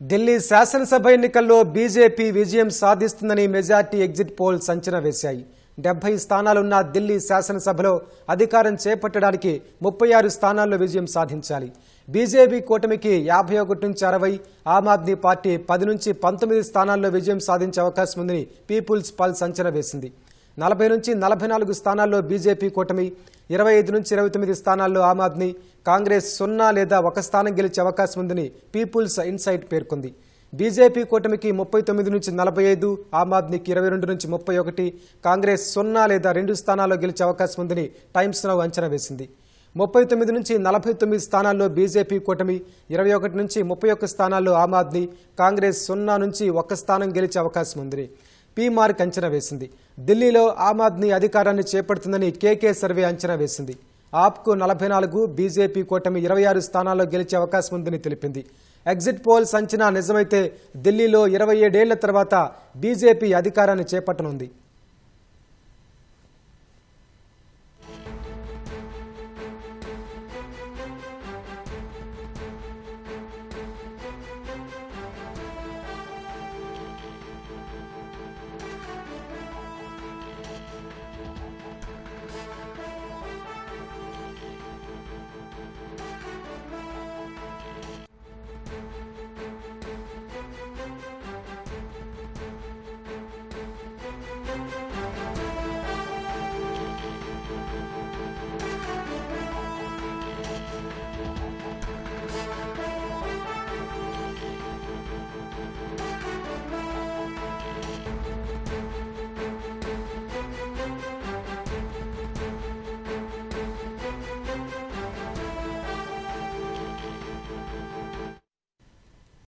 ఢిల్లీ శాసనసభ ఎన్నికల్లో బీజేపీ విజయం సాధిస్తుందని మెజార్టీ ఎగ్జిట్ పోల్స్ అంచనా వేశాయి. 70 స్థానాలున్న ఢిల్లీ శాసనసభలో అధికారం చేపట్టడానికి 36 స్థానాల్లో విజయం సాధించాలి. బీజేపీ కూటమికి 51 నుంచి 60, ఆమ్ ఆద్మీ పార్టీ 10 నుంచి 19 స్థానాల్లో విజయం సాధించే అవకాశం ఉందని పీపుల్స్ పల్స్ అంచనా వేసింది. 40 నుంచి 44 స్థానాల్లో బీజేపీ కూటమి, 25 నుంచి 29 స్థానాల్లో ఆమ్ ఆద్మీ, కాంగ్రెస్ 0 లేదా 1 స్థానం గెలిచే అవకాశం ఉందని పీపుల్స్ ఇన్సైట్ పేర్కొంది. బీజేపీ కూటమికి 39 నుంచి 45, ఆమ్ ఆద్మీకి 22 నుంచి 31, కాంగ్రెస్ 0 లేదా 2 స్థానాల్లో గెలిచే అవకాశం ఉందని టైమ్స్ నౌ అంచనా వేసింది. 39 నుంచి 49 స్థానాల్లో బీజేపీ కూటమి, 21 నుంచి 31 స్థానాల్లో ఆమ్ ఆద్మీ, కాంగ్రెస్ 0 నుంచి 1 స్థానం గెలిచే అవకాశం ఉందని పీమార్క్ అంచనా వేసింది. ఢిల్లీలో ఆమ్ ఆద్మీ అధికారాన్ని చేపడుతుందని కేకే సర్వే అంచనా వేసింది. ఆప్కు 44, బీజేపీ కూటమి 26 స్థానాల్లో గెలిచే అవకాశం ఉందని తెలిపింది. ఎగ్జిట్ పోల్స్ అంచనా నిజమైతే ఢిల్లీలో 27 ఏళ్ల తర్వాత బీజేపీ అధికారాన్ని చేపట్టనుంది.